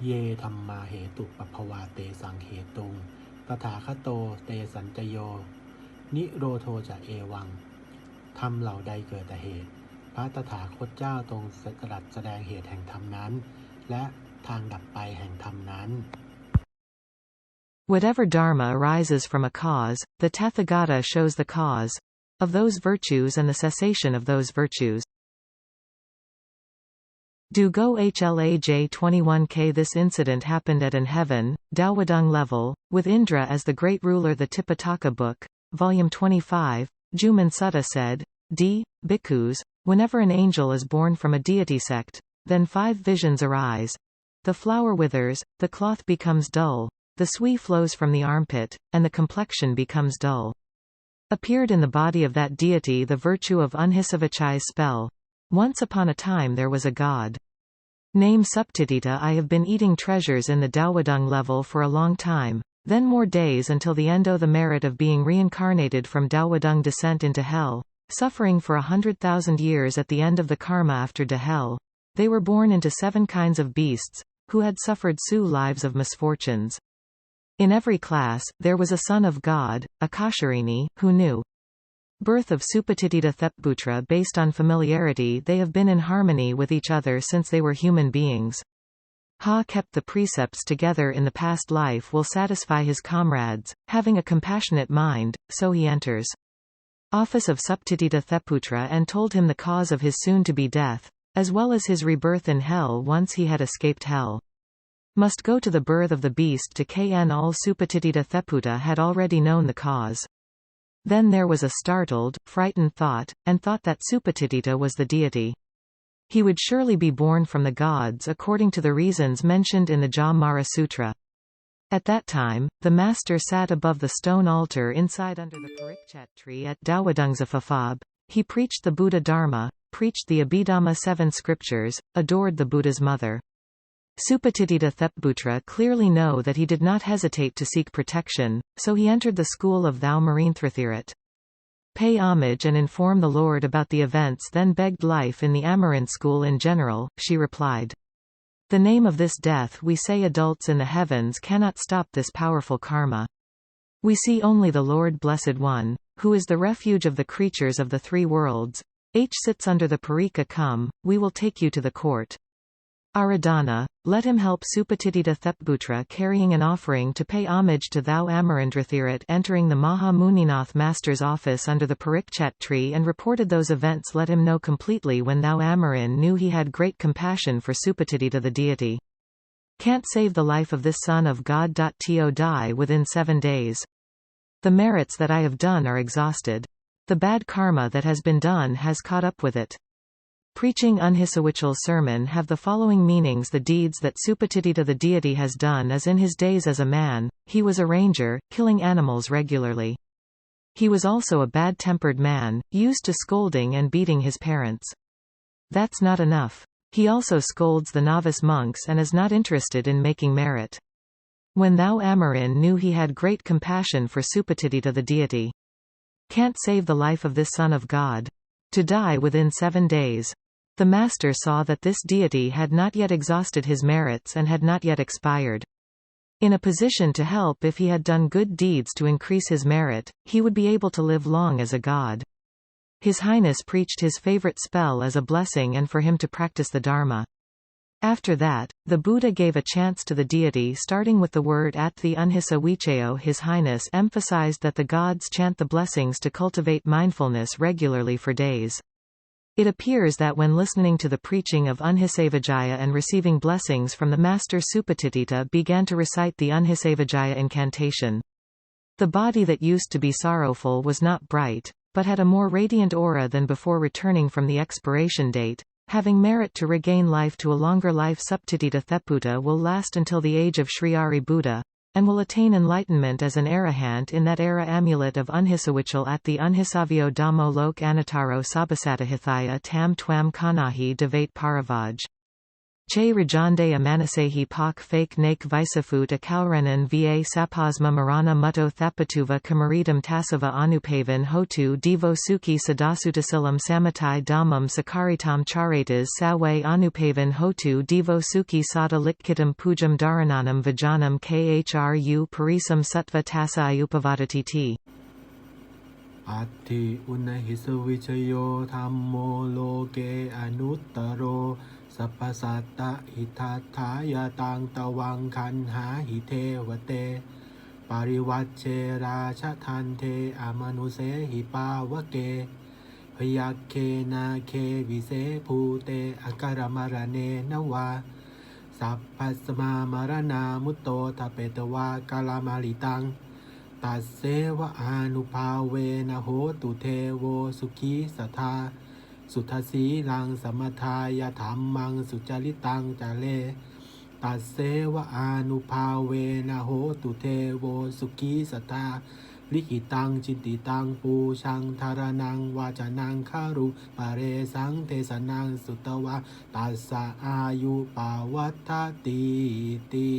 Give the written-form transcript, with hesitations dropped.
เยธัมมาเหตุปภวาเตสังเหตุงตถาคโตเตสัญจโยนิโรโธจะเอวังธรรมเหล่าใดเกิดแต่เหตุพระตถาคตเจ้าทรงตรัสแสดงเหตุแห่งธรรมนั้นและทางดับไปแห่งธรรมนั้น Whatever dharma arises from a cause, the Tathagata shows the cause of those virtues and the cessation of those virtues. Do go Hlaj 21k. This incident happened at an heaven, Daowadung level, with Indra as the great ruler. The Tipitaka book, volume 25, Juman Sutta said, D. Bhikkhus, whenever an angel is born from a deity sect, then 5 visions arise. The flower withers, the cloth becomes dull, the sweat flows from the armpit, and the complexion becomes dull. Appeared in the body of that deity the virtue of Unhissavichai's spell. Once upon a time there was a god. Name Suptitthita I. have been eating treasures in the Daowadung level for a long time, then more days until the end. The merit of being reincarnated from Daowadung Descent into hell, suffering for 100,000 years at the end of the karma after de hell. They were born into 7 kinds of beasts, who had suffered lives of misfortunes. In every class, there was a son of God, Akascharini, who knew. Birth of Supatitthita Thepputra. Based on familiarity, they have been in harmony with each other since they were human beings. Ha kept the precepts together in the past life will satisfy his comrades, having a compassionate mind, so he enters. Office of Suptitthita Thepputra and told him the cause of his soon-to-be death, as well as his rebirth in hell once he had escaped hell. Must go to the birth of the beast to Kn. All Supatitthita Thepputra had already known the cause. Then there was a startled, frightened thought, and thought that Supatitthita was the deity. He would surely be born from the gods according to the reasons mentioned in the Jaw Mara Sutra. At that time, the master sat above the stone altar inside under the precepts tree at Daowadung Descent. He preached the Buddha Dharma, preached the Abhidhamma 7 scriptures, adored the Buddha's mother. Supatitthita Thepbutra clearly know that he did not hesitate to seek protection, so he entered the school of thou Marinthrithirate. Pay homage and inform the Lord about the events. Then begged life in the Amaranth school in general, she replied. The name of this death we say adults in the heavens cannot stop this powerful karma. We see only the Lord Blessed One, who is the refuge of the creatures of the 3 worlds. H sits under the parika. Come, we will take you to the court. Aradhana, let him help Supatitthita Thepputra carrying an offering to pay homage to thou Amarindrathirat. Entering the Maha Muninath master's office under the parikchat tree and reported those events. Let him know completely when thou Amarin knew he had great compassion for Supatitthita the deity. Can't save the life of this son of God. To die within 7 days. The merits that I have done are exhausted. The bad karma that has been done has caught up with it. Preaching Unhissavichai sermon have the following meanings. The deeds that Supatitthita the deity has done as in his days as a man, he was a ranger, killing animals regularly. He was also a bad-tempered man, used to scolding and beating his parents. That's not enough. He also scolds the novice monks and is not interested in making merit. When thou Amarin knew he had great compassion for Supatitthita the deity. Can't save the life of this son of God. To die within 7 days. The master saw that this deity had not yet exhausted his merits and had not yet expired. In a position to help if he had done good deeds to increase his merit, he would be able to live long as a god. His Highness preached his favorite spell as a blessing and for him to practice the Dharma. After that, the Buddha gave a chants to the deity starting with the word at the Unhissavichai. His Highness emphasized that the gods chant the blessings to cultivate mindfulness regularly for days. It appears that when listening to the preaching of Unhissavichai and receiving blessings from the master, Supatitthita began to recite the Unhissavichai incantation. The body that used to be sorrowful was not bright, but had a more radiant aura than before. Returning from the expiration date, having merit to regain life to a longer life. Suptitthita Thepputra will last until the age of Sri Ari Buddha, and will attain enlightenment as an arahant in that era. Amulet of Unhissavichai at the Unhissavio Dhammo Lok Anataro Sabasatahithaya Tam Twam Kanahi Devate Paravaj. Che Rajonde Amanasehi Pak Fake Nake Visafut Akalrenan Va Sapasma Marana Mutto Thapatuva Kamaridam Tasava Anupavan Hotu Devo Suki Sadasutasilam Samatai Damam Sakaritam Charatas Sawe Anupavan Hotu Devo Suki Sada Litkitam Pujam Dharananam Vajanam Khru Parisam Sattva Tassa Ayupavadatithi อัตถิอุณหิสวิชโยธัมโมโลเกอนุตตโรสัพพสัตตหิทัฏฐายตังตวังคันหาหิเทวเตปาริวัชเชราชทันเทอมนุเสหิปาวเกพยัคเคนาเควิเสภูเตอการมารเนนวาสัพพสมามารณามุตโตทเปตวากาลามาลิตังตัสเสวะอานุภาเวนะโหตุเทโวสุขีสัทธาสุทธสีลังสมทายธรรมังสุจริตังจาเลตัสเสวะอานุภาเวนะโหตุเทโวสุขีสัทธาลิขิตังจินติตังปูชังธารนังวาจานังคารุปะเรสังเทสนังสุตวะตัสสะอายุปาวัฏฏติ